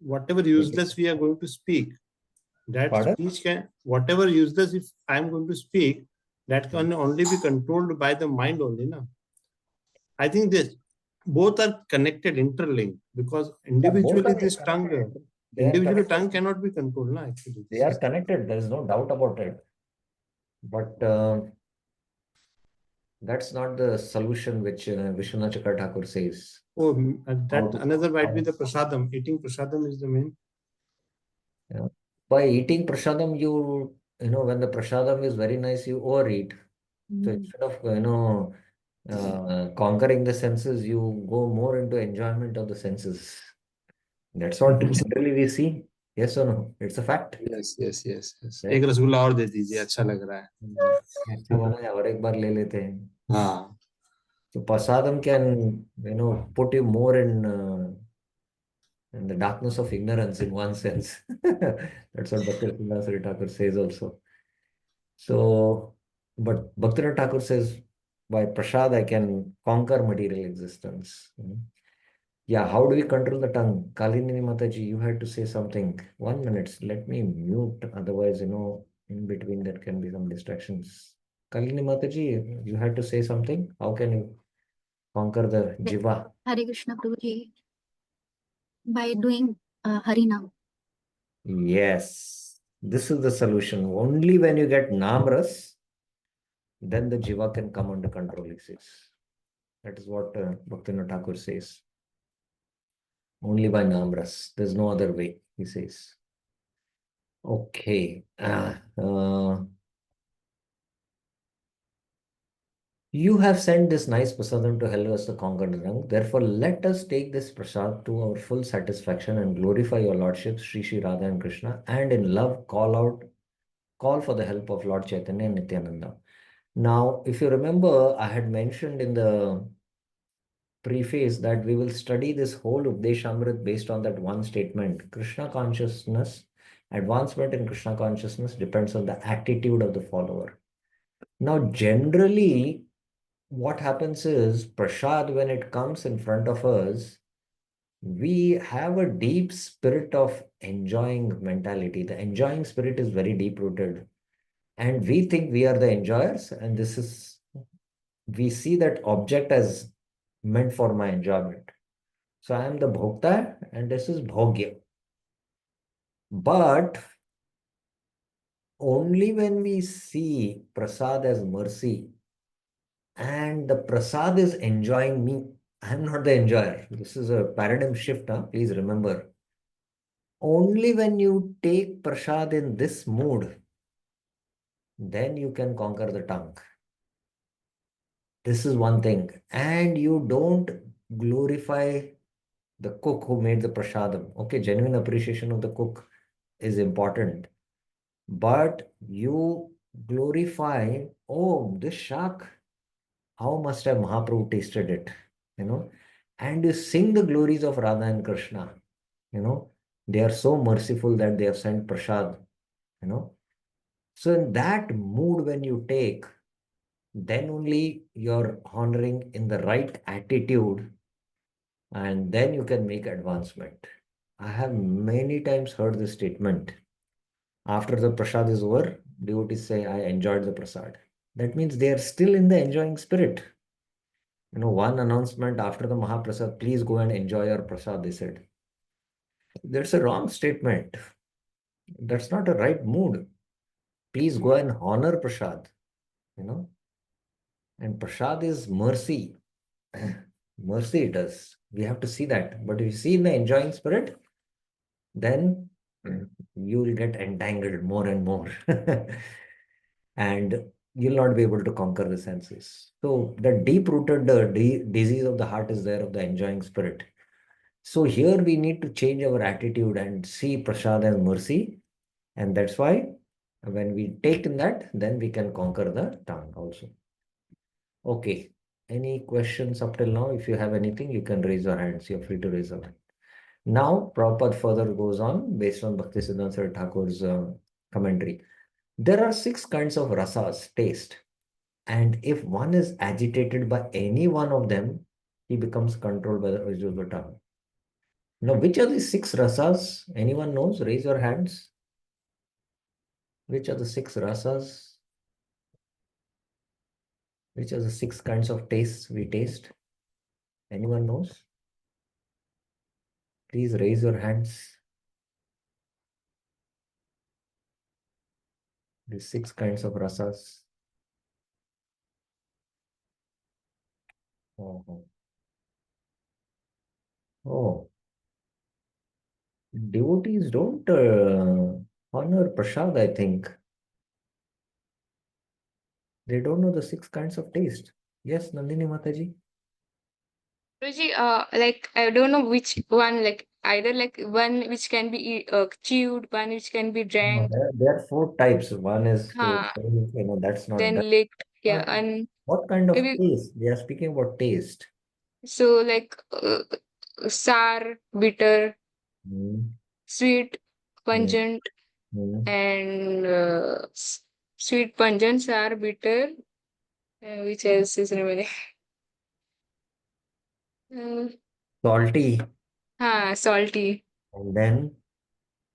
Whatever useless we are going to speak, that Pardon? speech can, whatever useless if I am going to speak, that can only be controlled by the mind only, no? I think this both are connected, interlinked, because Yeah, both individually are this tongue, connected. They are individual tongue connected. cannot be controlled, no, actually. They are connected. There is no doubt about it. But that's not the solution which Vishwanath Chakra Thakur says. Oh, How that to, another might be how, the prasadam. Eating prasadam is the main. by eating prasadam, when the prasadam is very nice, you overeat. So instead of, conquering the senses, you go more into enjoyment of the senses. That's what generally we see. Yes or no? It's a fact. Yes, yes, yes, yes. Right? एक रसगुल्ला और दे दीजिए, अच्छा लग रहा है. अच्छा बना है और एक बार ले लेते हैं. हाँ. So prasadam can, put you more in the darkness of ignorance in one sense. That's what Bhakti Thakur says also. So, but Bhaktivinoda Thakur says, by prasad, I can conquer material existence. Yeah, how do we control the tongue? Kalini Mataji, you had to say something. 1 minute, let me mute. Otherwise, in between there can be some distractions. Kalini Mataji, you had to say something. How can you conquer the jiva? Hare Krishna Prabhuji, by doing Harinam. Yes. This is the solution. Only when you get namras, then the jiva can come under control, he says. That is what Bhaktivinoda Thakur says. Only by namras. There's no other way, he says. Okay. You have sent this nice prasadam to help us to conquer the rang. Therefore, let us take this prasad to our full satisfaction and glorify your lordships, Sri Sri Radha and Krishna, and in love call for the help of Lord Chaitanya and Nityananda. Now, if you remember, I had mentioned in the preface that we will study this whole Updeshamrit based on that one statement. Krishna consciousness, advancement in Krishna consciousness depends on the attitude of the follower. Now, generally, what happens is prasad, when it comes in front of us, we have a deep spirit of enjoying mentality. The enjoying spirit is very deep rooted, and we think we are the enjoyers, and this is we see that object as meant for my enjoyment. So I am the bhokta, and this is bhogya. But only when we see prasad as mercy and the prasad is enjoying me, I'm not the enjoyer. This is a paradigm shift, huh? Please remember. Only when you take prasad in this mood, then you can conquer the tongue. This is one thing. And you don't glorify the cook who made the prasadam. Okay, genuine appreciation of the cook is important. But you glorify, oh, this shak, how must have Mahaprabhu tasted it? You know, and you sing the glories of Radha and Krishna. You know, they are so merciful that they have sent prasad. You know, so in that mood, when you take, then only you're honoring in the right attitude, and then you can make advancement. I have many times heard this statement. After the prasad is over, devotees say, I enjoyed the prasad. That means they are still in the enjoying spirit. One announcement after the Mahaprasad, please go and enjoy your prasad, they said. That's a wrong statement. That's not a right mood. Please go and honor prasad, you know. And prasad is mercy. Mercy it does. We have to see that. But if you see in the enjoying spirit, then you will get entangled more and more. And you'll not be able to conquer the senses. So the deep-rooted disease of the heart is there of the enjoying spirit. So here we need to change our attitude and see prasad as mercy. And that's why when we take in that, then we can conquer the tongue also. Okay. Any questions up till now? If you have anything, you can raise your hands. You're free to raise your hand. Now, Prabhupada further goes on based on Bhaktisiddhanta Saraswati Thakur's commentary. There are 6 kinds of rasas, taste. And if one is agitated by any one of them, he becomes controlled by the urge of the tongue. Now, which are the 6 rasas? Anyone knows? Raise your hands. Which are the 6 rasas? Which are the 6 kinds of tastes we taste? Anyone knows? Please raise your hands. The 6 kinds of rasas. Oh, oh. Devotees don't honor prasad, I think. They don't know the 6 kinds of taste. Yes, Nandini Mataji? Ruji, like I don't know which one, like either like one which can be chewed, one which can be No, drank, there are 4 types. One is to, huh, that's not that. then licked, yeah, Uh, and what kind of maybe taste? They are speaking about taste. so like sour, bitter, Hmm. sweet, Hmm. pungent, Hmm. and sweet, pungent, sour, bitter. Which else is remaining? Uh, Salty, salty. and then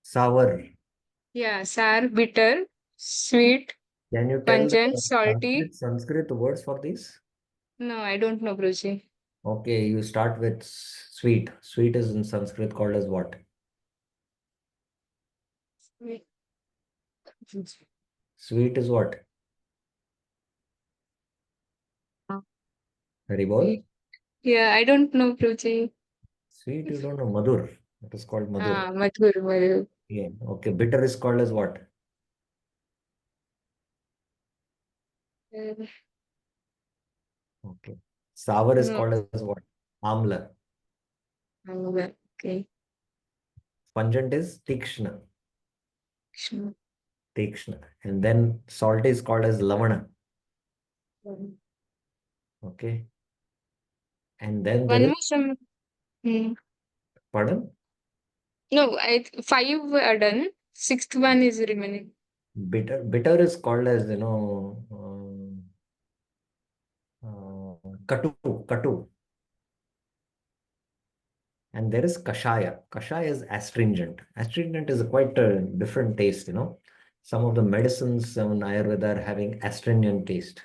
sour. Yeah, sour, bitter, sweet, Can you tell pungent, the salty. Sanskrit words for this? No, I don't know, Bruji. Okay, you start with sweet. Sweet is in Sanskrit called as what? Sweet is what? Haribol? Yeah, I don't know, Prabhuji. Sweet, you don't know. Madhur. It is called Madhur. Madhur, Madhur. Yeah. Okay. Bitter is called as what? Uh, Okay. Sour is no, called as what? Amla. okay. Pungent is Tikshna. Sure. Tikshna. And then salt is called as Lavana. Okay. And then there One is, more some. Hmm. pardon? No, five are done. Sixth one is remaining. Bitter. Bitter is called as, Katu. Katu. And there is Kashaya. Kashaya is astringent. Astringent is a quite a different taste, Some of the medicines in Ayurveda are having astringent taste.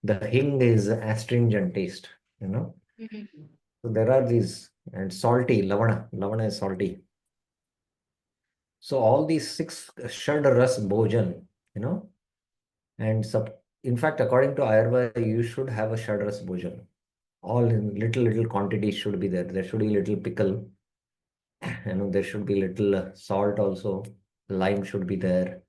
The hing is astringent taste, Mhm. So there are these, and salty, lavana. Lavana is salty. So all these six shad ras bhojan, and in fact, according to Ayurveda, you should have a shad ras bhojan. All in little quantities should be there. There should be little pickle, there should be little salt also. Lime should be there,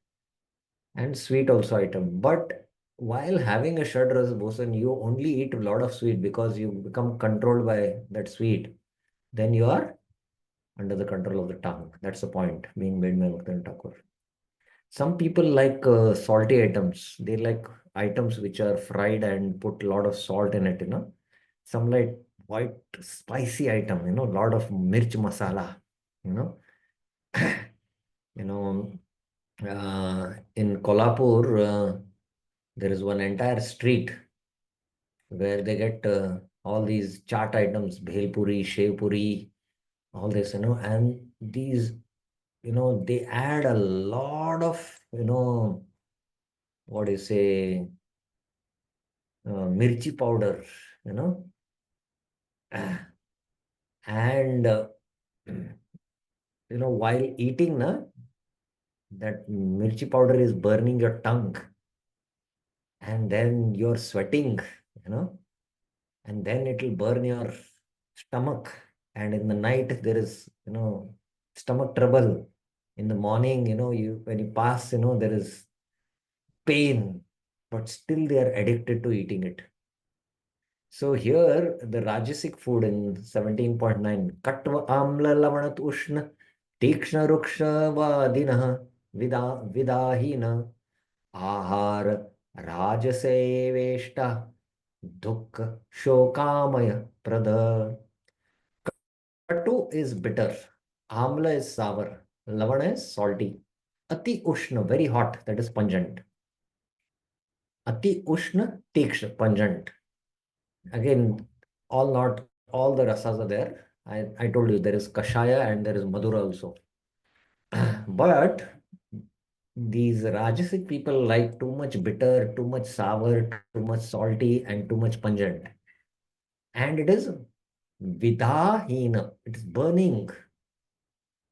and sweet also item. But while having a shad ras bhojan, you only eat a lot of sweet because you become controlled by that sweet. Then you are under the control of the tongue. That's the point being made by Muktan Thakur. Some people like salty items. They like items which are fried and put a lot of salt in it. Some like white spicy item, a lot of mirch masala, you know. you know, in Kolhapur, there is one entire street where they get all these chaat items, bhel puri, shev puri, all this, and these, they add a lot of, what do you say, mirchi powder, you know, and, while eating, that mirchi powder is burning your tongue, and then you're sweating, you know, and then it will burn your stomach. And in the night, there is, stomach trouble. In the morning, you when you pass, there is pain, but still they are addicted to eating it. So here, the Rajasic food in 17.9, Katva Amla Lavanat Ushna, Tikshna Ruksha Vadinah, Vidahina, Ahar Rajaseveshta, Dukha Shokamaya Prada. Katu is bitter, Amla is sour, Lavana is salty, Ati Ushna, very hot, that is pungent. Ati Ushna, Tikshna, pungent. Again, not all the rasas are there. I told you there is Kashaya and there is Madhura also. But these Rajasic people like too much bitter, too much sour, too much salty, and too much pungent. And it is vidahina, it is burning.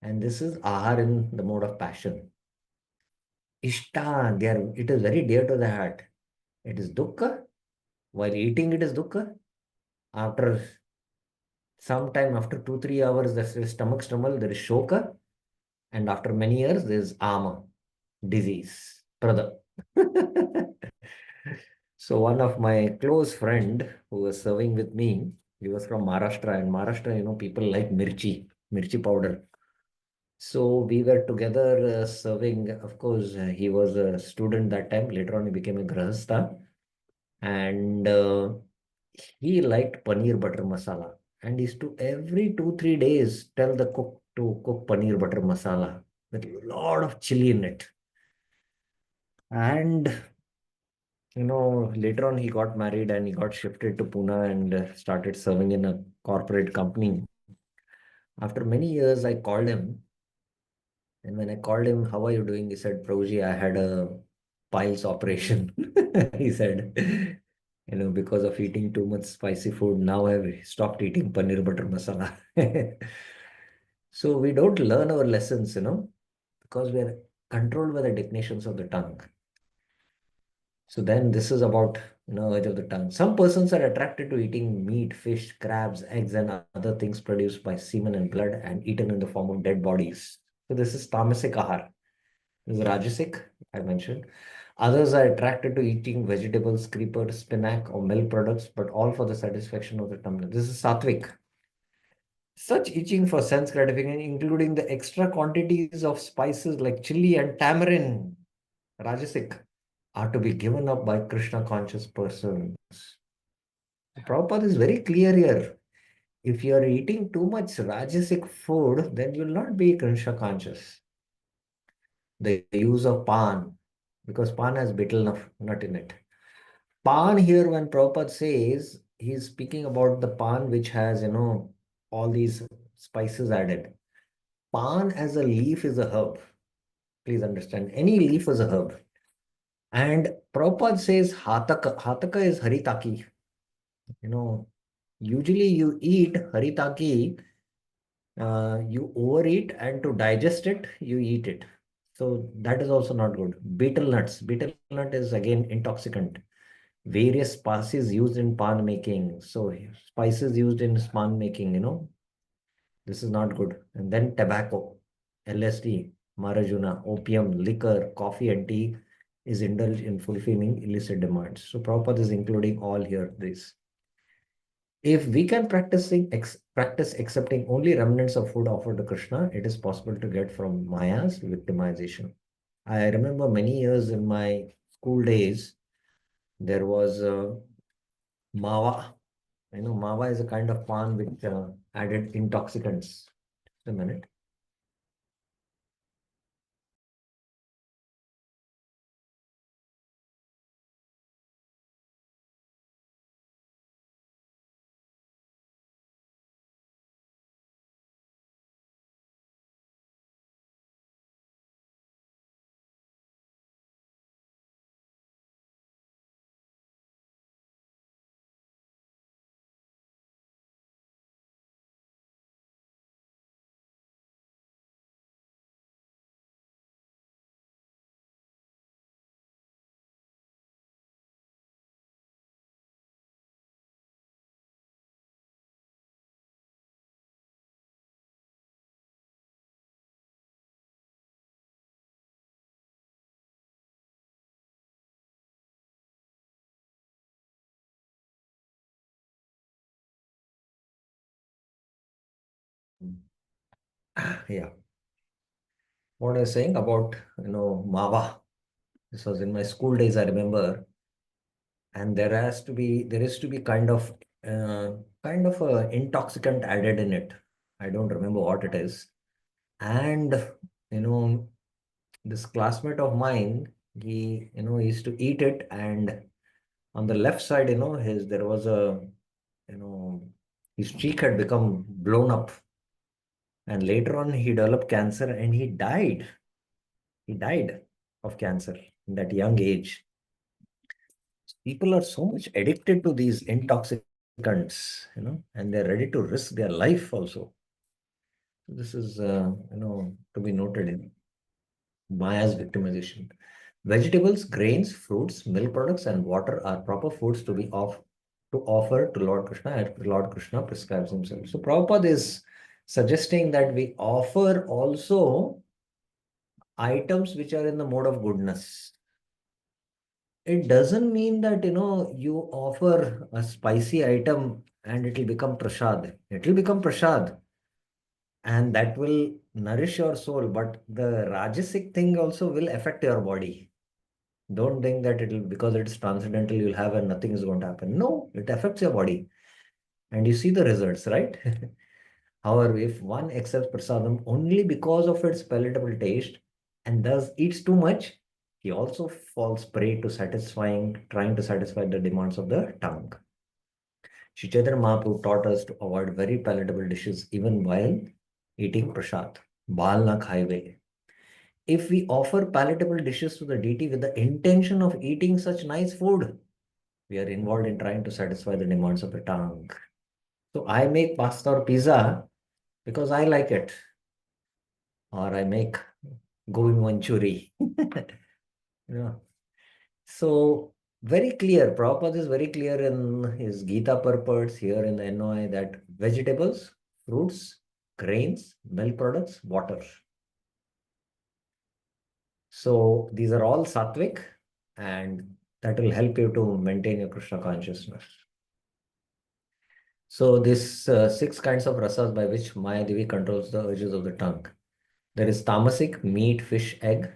And this is ahar in the mode of passion. Ishta, it is very dear to the heart. It is dukkha. While eating, it is dukkha. After sometime, after 2-3 hours, there is stomach trouble, there is shoka. And after many years, there is ama, disease, brother. So one of my close friend who was serving with me, he was from Maharashtra. And Maharashtra, people like mirchi powder. So we were together serving. Of course, he was a student that time. Later on, he became a grahastha. And he liked paneer butter masala. And he used to every 2-3 days tell the cook to cook paneer butter masala with a lot of chili in it. And later on he got married and he got shifted to Pune and started serving in a corporate company. After many years, I called him. And when I called him, how are you doing? He said, Prabhuji, I had a piles operation. He said, because of eating too much spicy food, now I've stopped eating paneer butter masala. So we don't learn our lessons, because we're controlled by the declinations of the tongue. So then this is about, urge of the tongue. Some persons are attracted to eating meat, fish, crabs, eggs, and other things produced by semen and blood and eaten in the form of dead bodies. So this is tamasic ahar. This is rajasic, I mentioned. Others are attracted to eating vegetables, creepers, spinach, or milk products, but all for the satisfaction of the tongue. This is sattvic. Such itching for sense gratification, including the extra quantities of spices like chili and tamarind, rajasic, are to be given up by Krishna conscious persons. Prabhupada is very clear here. If you are eating too much rajasic food, then you will not be Krishna conscious. The use of pan, because pan has betel nut in it. Pan here, when Prabhupada says, he's speaking about the pan which has, all these spices added. Pan as a leaf is a herb. Please understand, any leaf is a herb. And Prabhupada says hataka. Hataka is haritaki. Usually you eat haritaki, you overeat, and to digest it, you eat it. So that is also not good. Betel nuts. Betel nut is again intoxicant. Various spices used in pan making. So spices used in pan making, this is not good. And then tobacco, LSD, marijuana, opium, liquor, coffee, and tea is indulged in fulfilling illicit demands. So Prabhupada is including all here this. If we can practice accepting only remnants of food offered to Krishna, it is possible to get from Maya's victimization. I remember many years in my school days, there was mawa. Mawa is a kind of pan which added intoxicants. Just a minute. Yeah. What I was saying about, mawa. This was in my school days, I remember. And there is to be kind of a intoxicant added in it. I don't remember what it is. And, you know, this classmate of mine, he used to eat it, and on the left side, there was you know, his cheek had become blown up. And later on, he developed cancer and he died. He died of cancer in that young age. People are so much addicted to these intoxicants, and they're ready to risk their life also. This is, to be noted in Maya's victimization. Vegetables, grains, fruits, milk products, and water are proper foods to offer to Lord Krishna as Lord Krishna prescribes himself. So Prabhupada is suggesting that we offer also items which are in the mode of goodness. It doesn't mean that you offer a spicy item and it will become prasad. It will become prasad, and that will nourish your soul, but the rajasic thing also will affect your body. Don't think that it will, because it's transcendental, you'll have and nothing is going to happen. No, it affects your body, and you see the results, right? However, if one accepts prasadam only because of its palatable taste and thus eats too much, he also falls prey to trying to satisfy the demands of the tongue. Shri Chaitanya Mahaprabhu taught us to avoid very palatable dishes even while eating prasad. Bal na khaive. If we offer palatable dishes to the deity with the intention of eating such nice food, we are involved in trying to satisfy the demands of the tongue. So I make pasta or pizza because I like it, or I make Govind Manchuri. Yeah. So very clear. Prabhupada is very clear in his Gita purports here in the NOI that vegetables, fruits, grains, milk products, water. So these are all sattvic, and that will help you to maintain your Krishna consciousness. So this six kinds of rasas by which Maya Devi controls the urges of the tongue. There is tamasic, meat, fish, egg.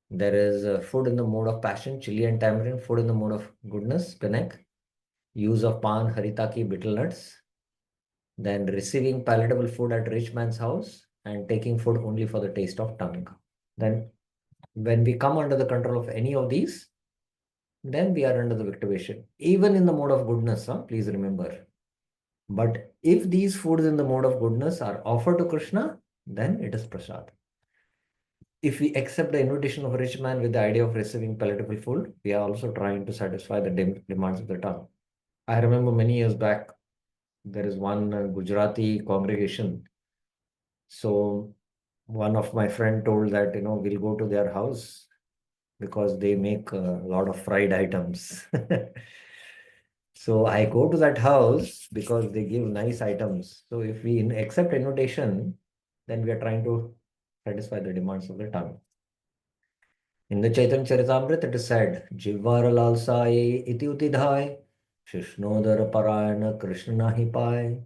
There is food in the mode of passion, chili and tamarind. Food in the mode of goodness, pinnac. Use of pan, haritaki, betel nuts. Then receiving palatable food at rich man's house and taking food only for the taste of tongue. Then when we come under the control of any of these, then we are under the victimation. Even in the mode of goodness, please remember. But if these foods in the mode of goodness are offered to Krishna, then it is prasad. If we accept the invitation of a rich man with the idea of receiving palatable food, we are also trying to satisfy the demands of the tongue. I remember many years back, there is one Gujarati congregation. So one of my friend told that, we'll go to their house because they make a lot of fried items. So I go to that house because they give nice items. So if we accept invitation, then we are trying to satisfy the demands of the tongue. In the Chaitanya Charitamrita, it is said, Jivvara lalsaye iti utidhai, Shishnodara parayana Krishna nahi pai.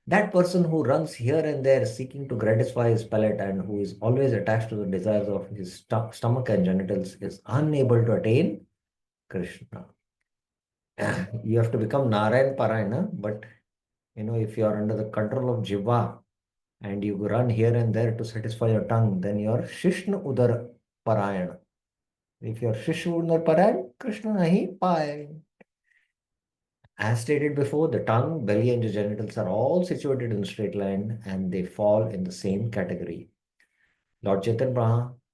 That person who runs here and there seeking to gratify his palate and who is always attached to the desires of his stomach and genitals is unable to attain Krishna. You have to become Narayan Parayana, but if you are under the control of Jiva and you run here and there to satisfy your tongue, then you are Shishna Udar Parayana. If you are Shishna Udar Parayana, Krishna nahi pai. As stated before, the tongue, belly, and the genitals are all situated in a straight line and they fall in the same category. Lord Chaitanya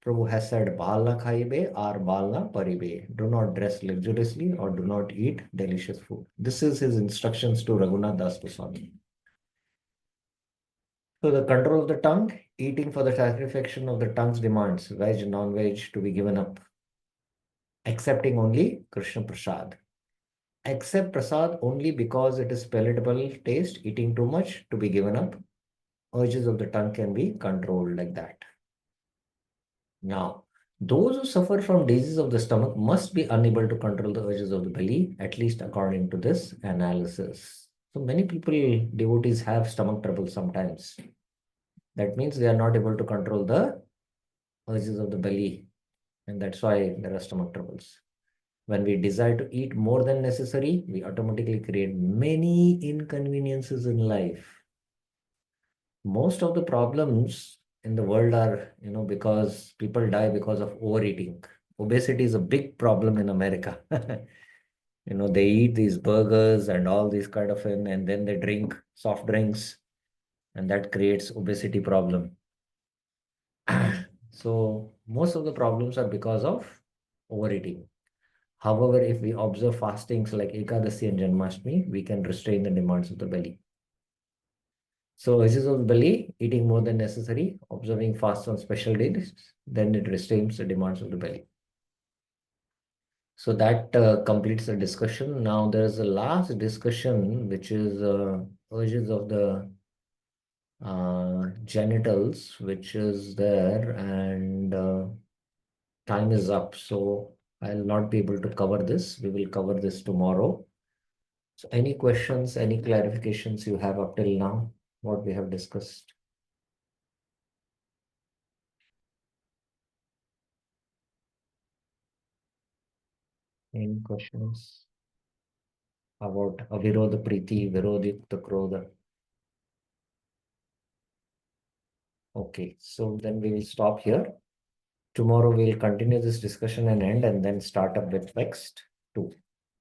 Prabhu has said, Balna khaibe or balna paribe. Do not dress luxuriously or do not eat delicious food. This is his instructions to Raghunath Das Goswami. So the control of the tongue, eating for the satisfaction of the tongue's demands, veg, non-veg to be given up. Accepting only Krishna Prasad. Accept Prasad only because it is palatable taste, eating too much to be given up. Urges of the tongue can be controlled like that. Now, those who suffer from disease of the stomach must be unable to control the urges of the belly, at least according to this analysis. So many people, devotees, have stomach trouble sometimes. That means they are not able to control the urges of the belly, and that's why there are stomach troubles. When we desire to eat more than necessary, we automatically create many inconveniences in life. Most of the problems in the world are, because people die because of overeating. Obesity is a big problem in America. They eat these burgers and all these kind of thing, and then they drink soft drinks, and that creates obesity problem. So most of the problems are because of overeating. However, if we observe fastings like Ekadasi and Janmashtami, we can restrain the demands of the belly. So urges of the belly, eating more than necessary, observing fasts on special days, then it restrains the demands of the belly. So that completes the discussion. Now there is a last discussion, which is urges of the genitals, which is there, and time is up. So I'll not be able to cover this. We will cover this tomorrow. So any questions, any clarifications you have up till now, what we have discussed? Any questions about avirodha priti, virodhikta krodha? Okay, so then we will stop here. Tomorrow we will continue this discussion and end and then start up with next two.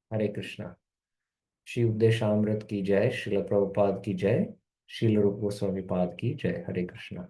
Hare Krishna. Shri Udeshamrit ki jai, Srila Prabhupada ki jai, Srila Rupa Goswami Pad ki jai. Hare Krishna.